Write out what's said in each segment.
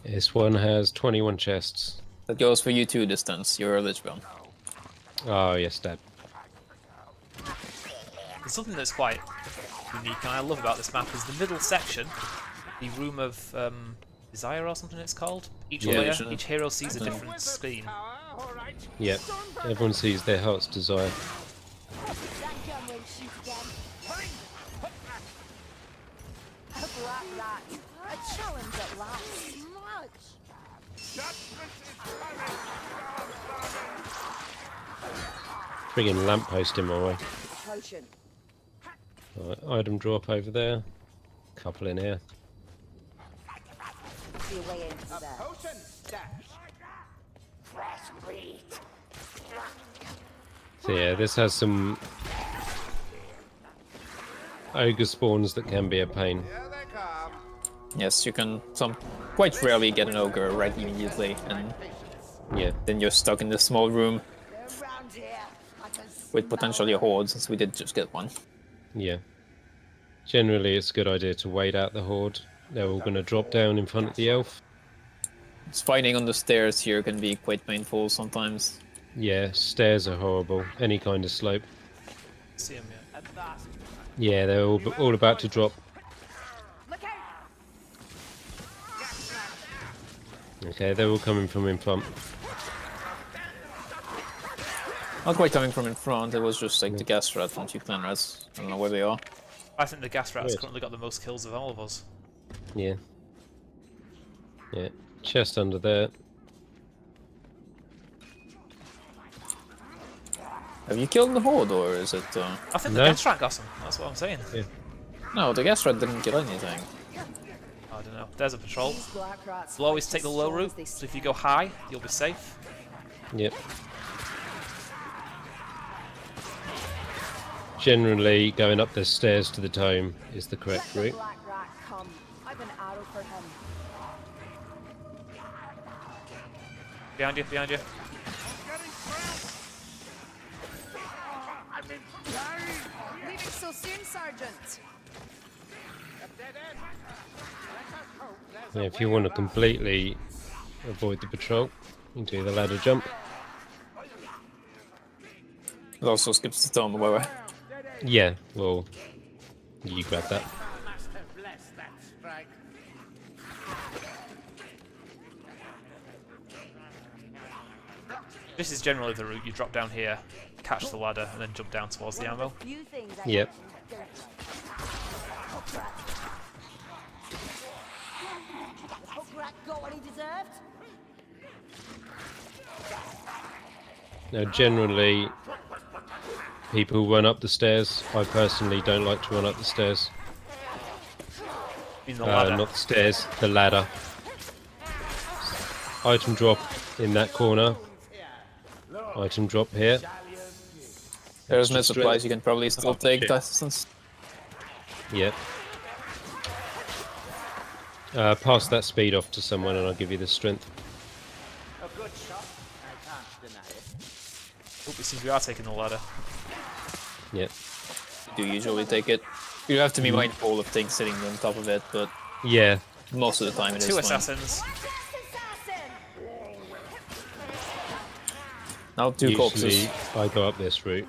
This one has 21 chests. That goes for you too, Distance. You're a Lichbone. Oh, yes, Dad. There's something that's quite unique and I love about this map is the middle section, the Room of Desire or something it's called. Each player, each hero sees a different screen. Yep, everyone sees their heart's desire. A challenge at last. Friggin' lamppost in my way. Right, item drop over there. Couple in here. So yeah, this has some ogre spawns that can be a pain. Yes, you can quite rarely get an ogre right immediately, and Yeah, then you're stuck in this small room with potentially a horde, since we did just get one. yeah. Generally, it's a good idea to wait out the horde. They're all going to drop down in front of the elf. Fighting on the stairs here can be quite painful sometimes. Yeah, stairs are horrible. Any kind of slope. See him yet? Yeah, they're all about to drop. Okay, they're all coming from in front. Not quite coming from in front, it was just like the gas rat from 2 clan rats. I don't know where they are. I think the gas rat's Weird. currently got the most kills of all of us. Yeah. Yeah, chest under there. Have you killed the horde, or is it... I think No. the gas rat got some, that's what I'm saying. Yeah. No, the gas rat didn't kill anything. I don't know. There's a patrol. We'll always take the low route, so if you go high, you'll be safe. Yep. Generally, going up the stairs to the tome is the correct route. Behind you, behind you. Leaving so soon, Sergeant. Yeah, if you want to completely avoid the patrol, you can do the ladder jump. It also skips the tome, by the way. Yeah, well, you grab that. This is generally the route. You drop down here, catch the ladder, and then jump down towards the ammo. Yep. Now, generally, people run up the stairs. I personally don't like to run up the stairs. In the ladder. Not the stairs, the ladder. Item drop in that corner. Item drop here. There's med Just supplies, you can probably still take shit. distance. Yep. Pass that speed off to someone and I'll give you the strength. Oh, it seems we are taking the ladder. Yep. You do usually take it. You have to be mindful of things sitting on top of it, but Yeah. most of the time it is 2 fine. assassins. Now 2 Usually corpses. I go up this route.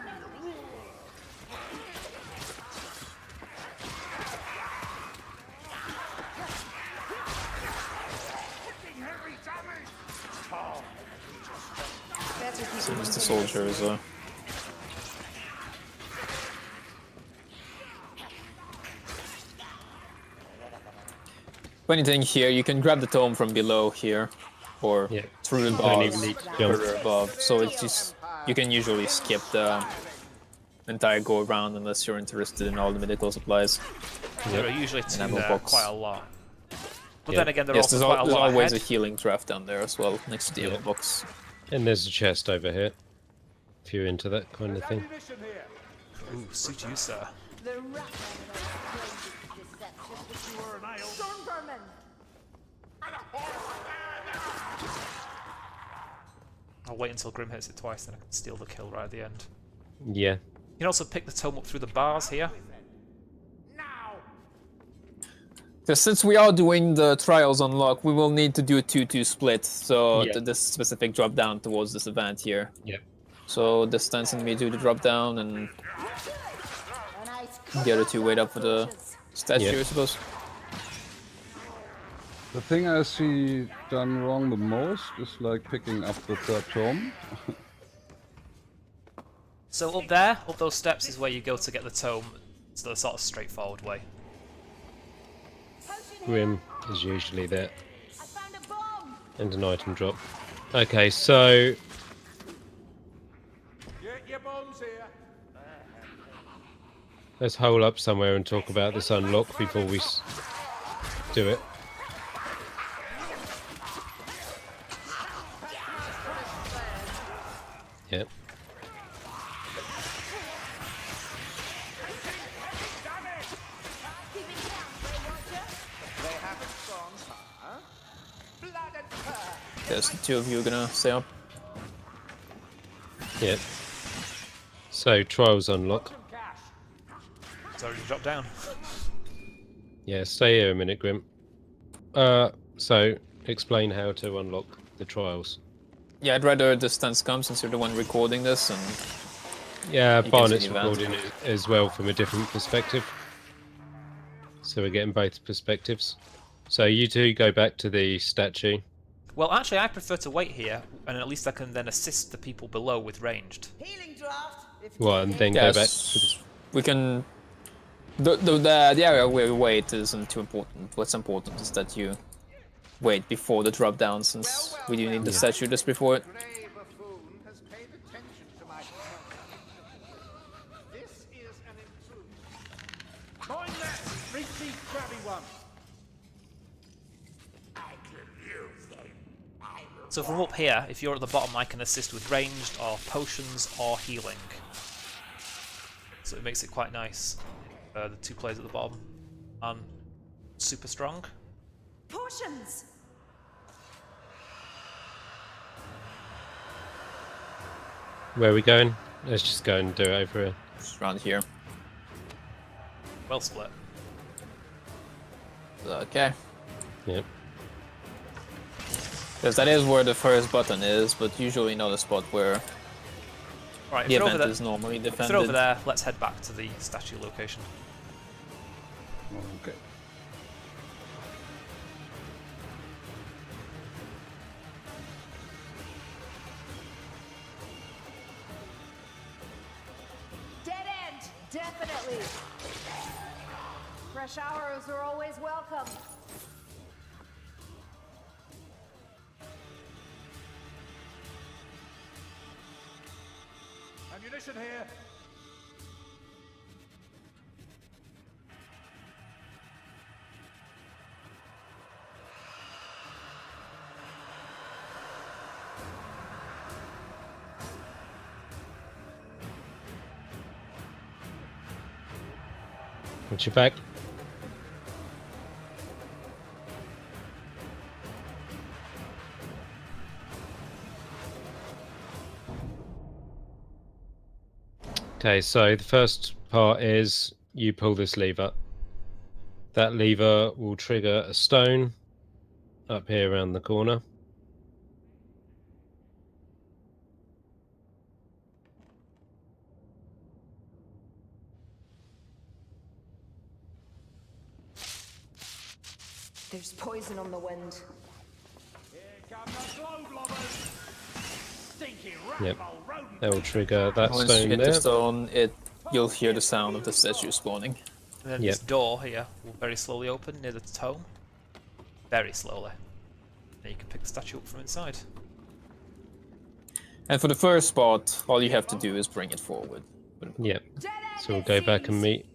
Same as the soldier as well. Funny thing here, you can grab the tome from below here, or Yeah. through the Don't bars even need to jump. further above. So it's just you can usually skip the entire go around unless you're interested in all the medical supplies. There are usually 2 ammo there, box. quite a lot. But Yeah. then again, there are Yes, also there's, quite a there's lot always ahead. a healing draft down there as well, next to the ammo Yeah. box. And there's a chest over here. If you're into that kind of thing. Ooh, suit you, sir. Storm vermin. I'll wait until Grim hits it twice, then I can steal the kill right at the end. Yeah. You can also pick the tome up through the bars here. Because since we are doing the trials unlock, we will need to do a 2-2 split. So Yeah. this specific drop down towards this event here. Yep. So this stands in me do the drop down, and the other two wait up for the statue, Yeah. I suppose. The thing I see done wrong the most is like picking up the third tome. So up there, up those steps is where you go to get the tome. It's the sort of straightforward way. Grim is usually there. I found a bomb. And an item drop. Okay, so Get your bombs here. let's hole up somewhere and talk about this unlock before we do it. Yep. Keep it down, Grey Watcher. They haven't gone far. Blood and fur. There's the two of you gonna stay up. Yep. So trials unlock. Some cash. It's already dropped down. Yeah, stay here a minute, Grim. So explain how to unlock the trials. Yeah, I'd rather distance come since you're the one recording this, and Yeah, can Barnett's see the event. recording it as well from a different perspective. So we're getting both perspectives. So you two go back to the statue. Well, actually, I prefer to wait here, and at least I can then assist the people below with ranged. Healing draft. If Well, and then go back to the... yes, we can. The area where we wait isn't too important. What's important is that you wait before the drop down, since we do need the statue just before it. Grey buffoon has paid attention to my. This is an improvement. Mind that, greasy, crabby one. So from up here, if you're at the bottom, I can assist with ranged, or potions, or healing. So it makes it quite nice. The two players at the bottom. And super strong. potions. Where are we going? Let's just go and do it over here. Just around here. Well split. Okay. Yep. Because that is where the first button is, but usually not a spot where Right, the if you're event over there, is normally if defended. you're over there, let's head back to the statue location. Okay. Dead end, definitely. Fresh arrows are always welcome. Ammunition here. Watch your back. Okay, so the first part is you pull this lever. That lever will trigger a stone up here around the corner. There's poison on the wind. Here come the glow blobbers. Stinky Yep. rat-hole rodent. That will trigger that Once you stone hit there. the stone, you'll hear the sound of the statue spawning. And then Yep. this door here will very slowly open near the tome. Very slowly. Then you can pick the statue up from inside. And for the first spot, all you have to do is bring it forward. Yep. Dead end, So we'll it go back and seems.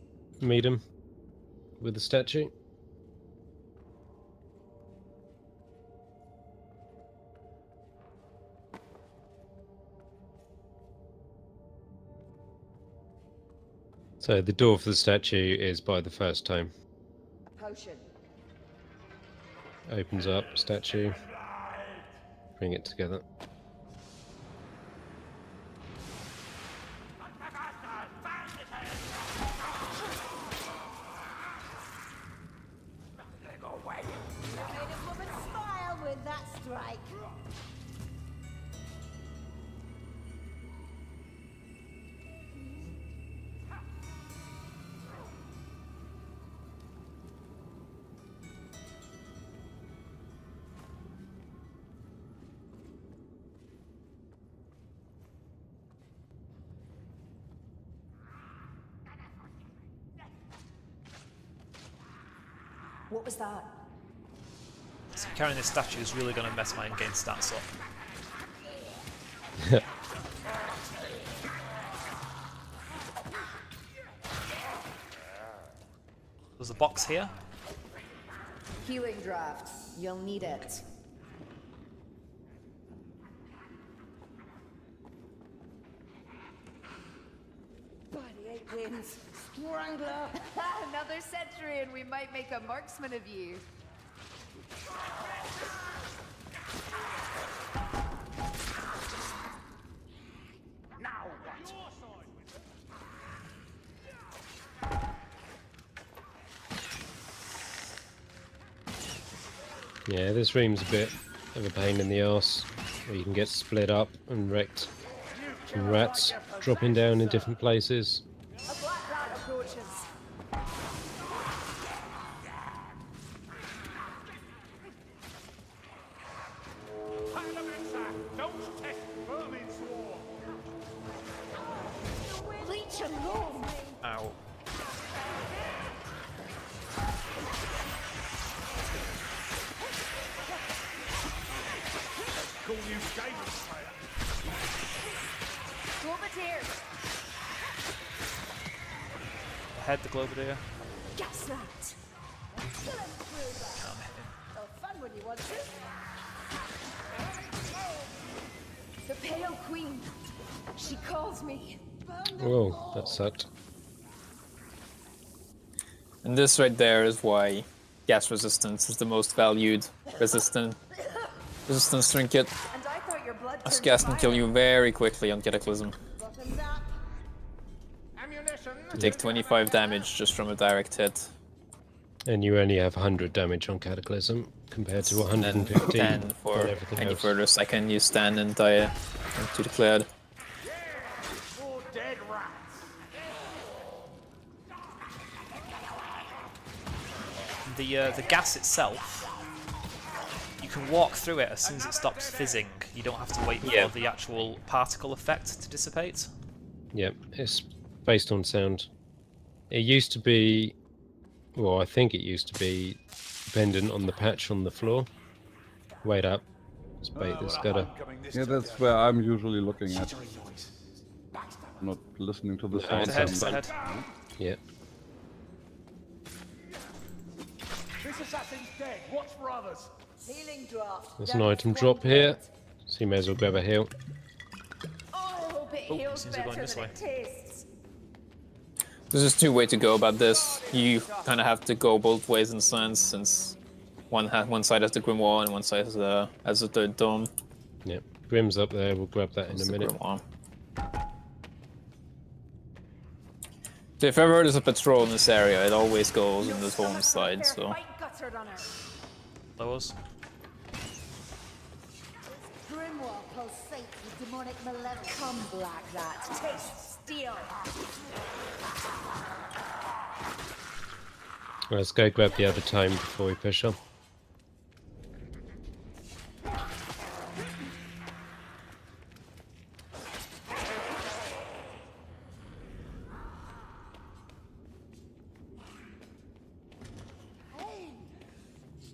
meet him with the statue. So the door for the statue is by the first tome. Potion. Opens up, statue. Bring it together. strike. What was that? So carrying this statue is really going to mess my in-game stats up. There's a box here. Healing draft. You'll need it. Body eight wins. Strangler. Another century and we might make a marksman of you. Now what? Yeah, this room's a bit of a pain in the arse, where you can get split up and wrecked from rats dropping down in different places. A black rat approaches. Don't test Vermin Swarm. Leech alone. Ow. Cool new Skaven Slayer. Globadier. Head the Globadier. Gas rat. Can't hit him. Oh, fun when you want to. The Pale Queen. She calls me. Whoa, that sucked. And this right there is why gas resistance is the most valued resistance trinket. And I thought your blood As turned gas can kill violet. you very quickly on Cataclysm. Bottoms up. Ammunition. You take 25 damage just from a direct hit. And you only have 100 damage on Cataclysm, compared to And then 150 10 for on everything any else. further second you stand and die into the cloud. More dead rats. The gas itself, you can walk through it as soon as it stops fizzing. You don't have to wait Yeah. for the actual particle effect to dissipate. Yep, it's based on sound. It used to be, well, I think it used to be dependent on the patch on the floor. Wait up. Let's bait this gutter. Yeah, that's where I'm usually looking at. Not listening to the It's sound. ahead, it's ahead. Yeah. This assassin's dead. Watch for others. Healing draft. There's an item drop here, so you may as well grab a heal. Oh, I hope it heals seems to be going better this than way. it tastes. There's just two ways to go about this. You kind of have to go both ways in a sense, since one side has the Grimoire and one side has the third dome. Yep. Grim's up there, we'll grab that in It's a the minute. Grimoire. So if ever there's a patrol in this area, it always goes in the home side, so... White gutter runner. Lowers. Grimoire pulsates with demonic malevolence. Come, black rat. Taste steel. Let's go grab the other tome before we push on.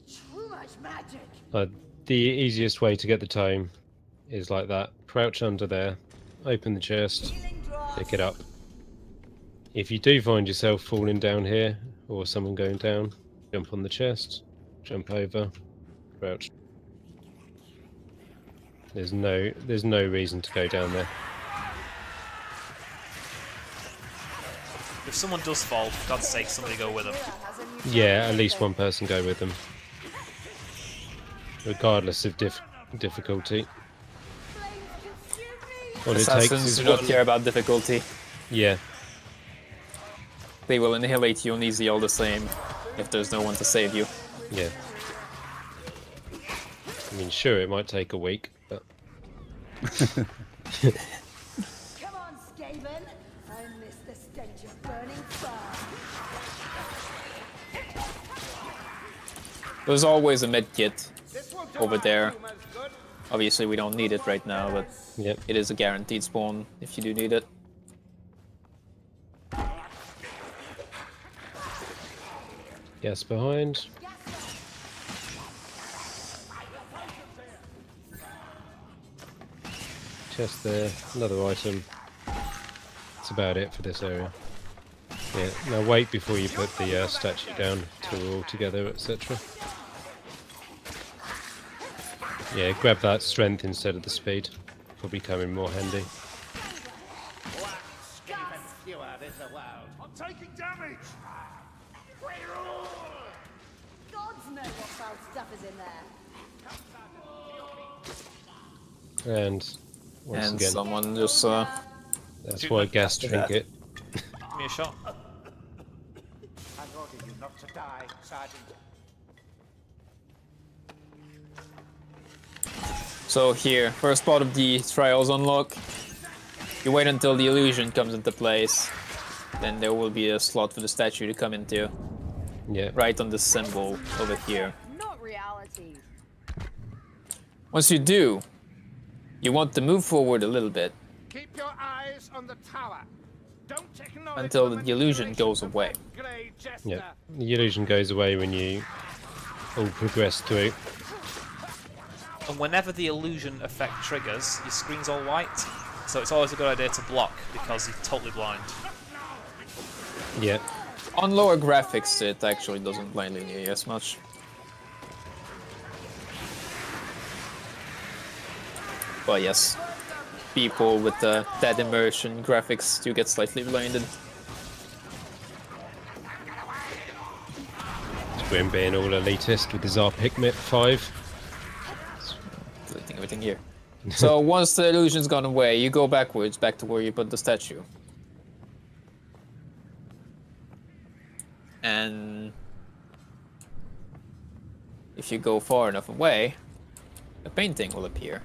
Too much magic. The easiest way to get the tome is like that. Crouch under there, open the chest, Healing draft. pick it up. If you do find yourself falling down here, or someone going down, jump on the chest, jump over, crouch. There's no reason to go down there. If someone does fall, for God's sake, somebody go with them. Has a new Yeah, at least one person go with them. Regardless of difficulty. Flames consume me. All it takes Assassins is do not one. care about difficulty. Yeah, They will annihilate you on easy all the same, if there's no one to save you. yeah. I mean, sure, it might take a week, but Come on, Skaven. I miss the stench of burning fire. There's always a med kit This will do over our there. humans good. Obviously, we don't need it right now, but yep. it is a guaranteed spawn if you do need it. Gas behind. Chest there, another item. That's about it for this area. Yeah, now wait before you put the statue down till we're all together, etc. Yeah, grab that strength instead of the speed. Probably come in more handy. Even fewer in the world. I'm taking damage. Gods know what foul stuff is in there. And once And again, someone just that's Shoot why them gas after that. trinket. Give me a shot. I order you not to die, Sergeant. So here, first part of the trials unlock. You wait until the illusion comes into place. Then there will be a slot for the statue to come into. Yeah. Right on the symbol over here. Not reality. Once you do, you want to move forward a little bit Keep your eyes on the tower. Don't acknowledge until the the illusion manipulation goes of away. that grey jester. Yeah. The illusion goes away when you all progress through. And whenever the illusion effect triggers, your screen's all white. So it's always a good idea to block because you're totally blind. Yeah. On lower graphics, it actually doesn't blindly near you as much. But yes, people with the dead immersion graphics do get slightly blinded. Grim being all elitist with his Pigmet 5. Deleting everything here. So once the illusion's gone away, you go backwards, back to where you put the statue. And if you go far enough away, a painting will appear.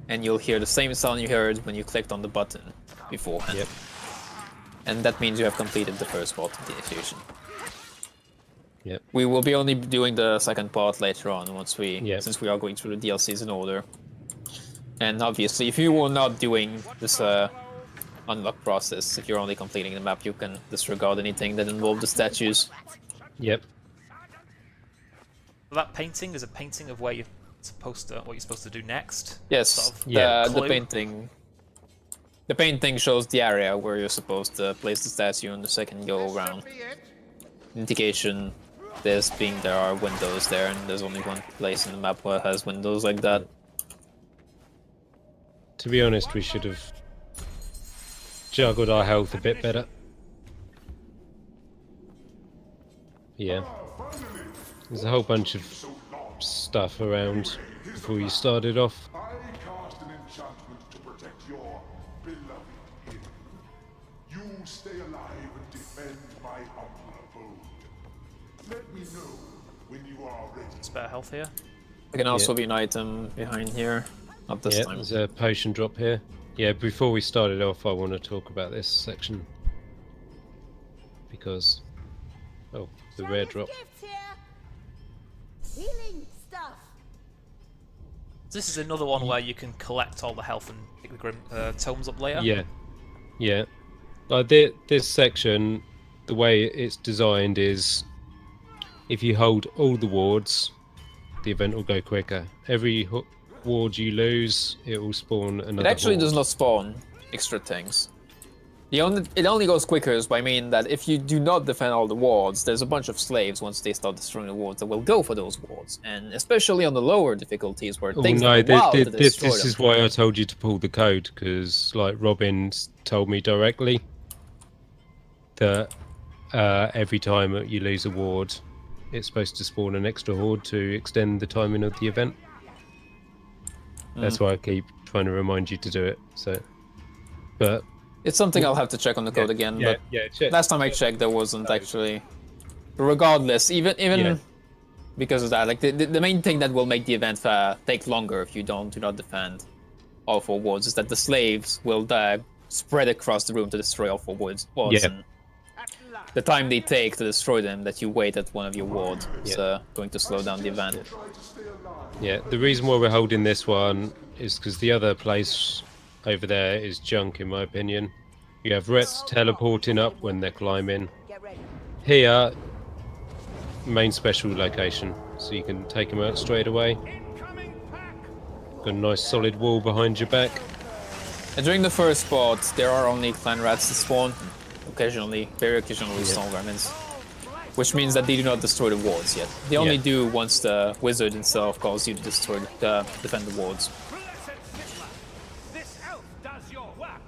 And you'll hear the same sound you heard when you clicked on the button beforehand. Yep. And that means you have completed the first part of the illusion. Yep. We will be only doing the second part later on Yep. since we are going through the DLCs in order. And obviously, if you were not doing this unlock process, if you're only completing the map, you can disregard anything that involves the statues. Yep. That painting is a painting of where you're supposed to, what you're supposed to do next. Yes, Sort of Yeah. the clue. painting. The painting shows the area where you're supposed to place the statue on the second go around. Be it. Indication there are windows there, and there's only one place in the map where it has windows like that. To be honest, we should have juggled our health a bit better. Yeah. There's a whole bunch of stuff around before you started off. I cast an enchantment to protect your beloved inn. You stay alive and defend my humble abode. Let me know when you are ready. Spare health here. There can also be an item behind here. Not this Yeah, time. there's a potion drop here. Yeah, before we started off, I want to talk about this section. Because... Oh, the rare drop. Gift here. Healing stuff. This is another one where you can collect all the health and pick the grim tomes up later. Yeah. Yeah. Like this section, the way it's designed is... If you hold all the wards, the event will go quicker. Every ward you lose, it will spawn another It actually horde. does not spawn extra things. It only goes quicker by meaning that if you do not defend all the wards, there's a bunch of slaves once they start destroying the wards that will go for those wards. And especially on the lower difficulties where it takes them a while to destroy this them. is why I told you to pull the code, because like Robin's told me directly that every time you lose a ward, it's supposed to spawn an extra horde to extend the timing of the event. That's why I keep trying to remind you to do it. So, but It's something I'll have to check on the code again, but check. last time I checked there wasn't actually. Regardless, even Yeah. because of that. Like the main thing that will make the event take longer if you do not defend all 4 wards is that the slaves will spread across the room to destroy all 4 wards. Yeah. And the time they take to destroy them that you wait at one of your wards is going to slow down the event. Yeah, the reason why we're holding this one is because the other place over there is junk, in my opinion. You have Rets teleporting up when they're climbing. Here, main special location, so you can take them out straight away. Got a nice solid wall behind your back. And during the first spot, there are only clan rats that spawn. Occasionally, very occasionally, stone vermins. Which means that they do not destroy the wards yet. They only do once the wizard himself calls you to defend the wards. This elf does your work.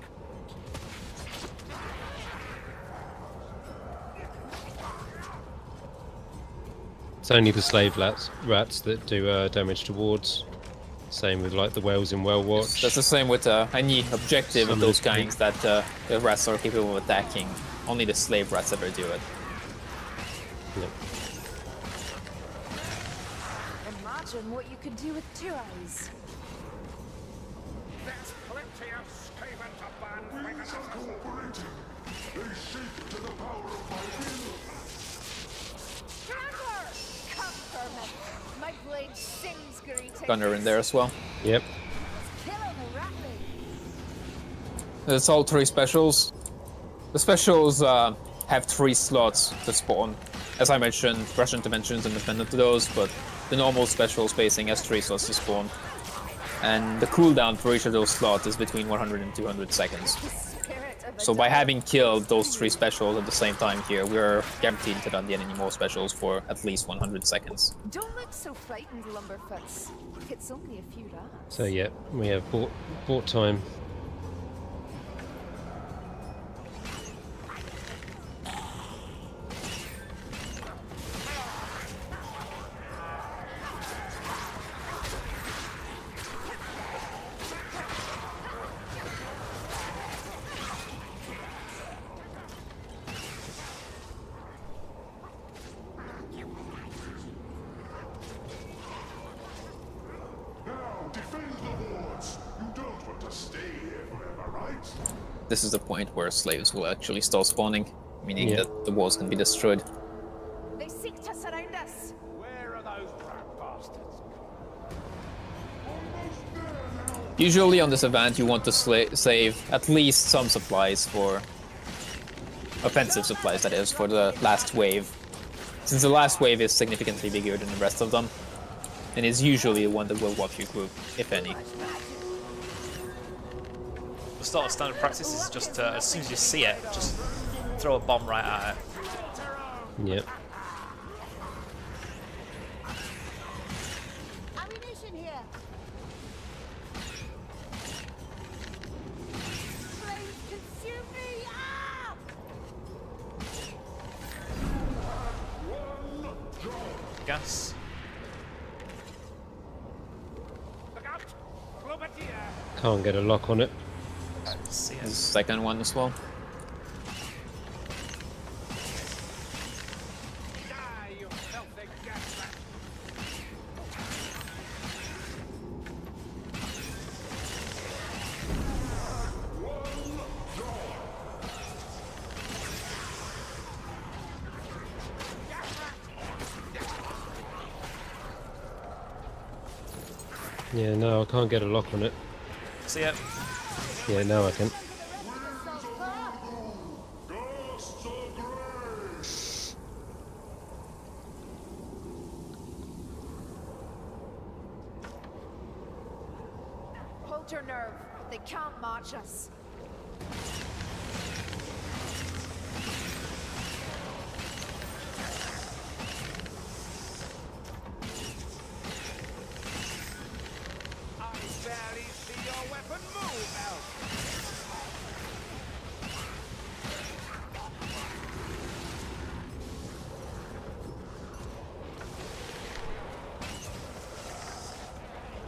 It's only the slave rats that do damage to wards. Same with like the whales in Whale Watch. That's the same with any objective of those kinds that the rats are capable of attacking. Only the slave rats ever do it. Yep. Imagine what you could do with 2 eyes. There's plenty of skaven to burn. Winds are cooperating. They shake to the power of my will. Strangler! Come, vermin. My blade sings greetings. Gunner in there as well. Yep. Kill on the ratling. That's all 3 specials. The specials have 3 slots to spawn. As I mentioned, Russian Dimensions independent to those, but the normal special spacing has 3 slots to spawn. And the cooldown for each of those slots is between 100 and 200 seconds. So by having killed those 3 specials at the same time here, we're guaranteed to not get any more specials for at least 100 seconds. Don't look so frightened, Lumberfoots. It's only a few rats. So yeah, we have bought time. This is the point where slaves will actually start spawning, meaning that the walls can be destroyed. They seek to surround us. Where are those rat bastards? Usually on this event you want to save at least some supplies for... offensive supplies, that is, for the last wave. Since the last wave is significantly bigger than the rest of them, and is usually the one that will wipe your group, if any. The start of standard practice is just as soon as you see it, just throw a bomb right at it. Yep. Ammunition here. Flames consume me. Ah! Gas. Look out! Globatier! Can't get a lock on it. See There's a it. second one as well. Die, you filthy gas rat! Yeah, no, I can't get a lock on it. See it. Yeah, now I can. Hold your nerve. They can't march us. I barely see your weapon move, elf!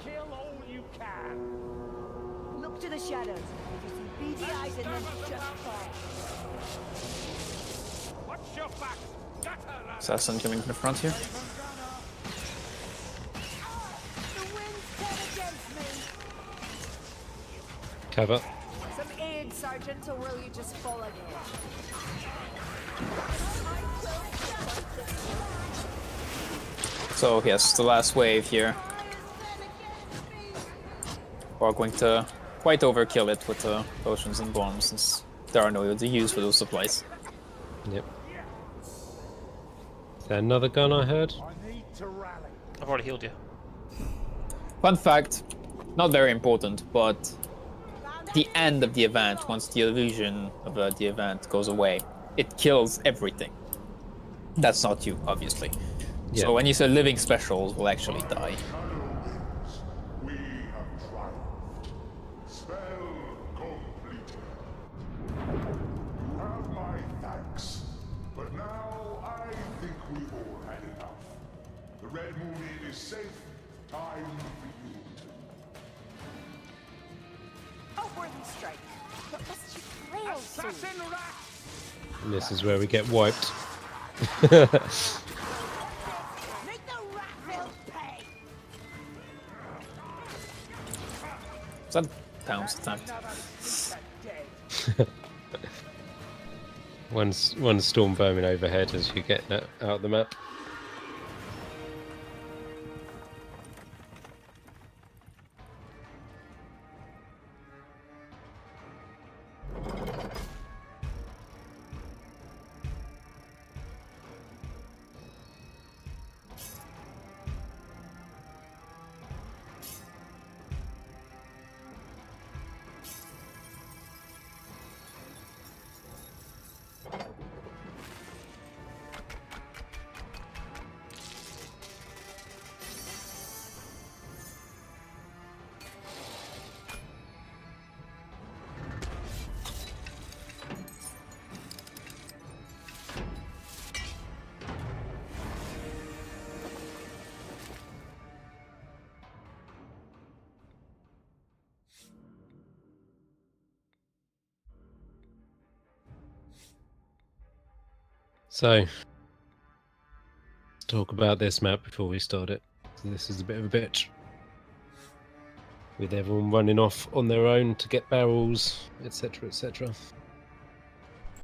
Kill all you can! Look to the shadows. If you see beady eyes in them, just fire. Watch your back! Gutter, lad! Assassin coming to the front here. against me. Cover. Some aid, Sergeant, or will you just fall again? So yes, the last wave here. We're going to quite overkill it with the potions and bombs, since there are no to use for those supplies. Yep. Is there another gun I heard? I need to rally. I've already healed you. Fun fact, not very important, but the end of the event, once the illusion of the event goes away, it kills everything. That's not you, obviously. Yeah. So when you say living specials will actually die. We have triumphed. Spell completed. You have my thanks, but now I think we've all had enough. The Red Moon Inn is safe. Time for you to A worthy strike. But must you flail soon? Assassin rat! And this is where we get wiped. Make the rat bill pay! Is that pounds attacked? One storm vermin overhead as you get out the map. So, let's talk about this map before we start it. So this is a bit of a bitch. With everyone running off on their own to get barrels, etc., etc.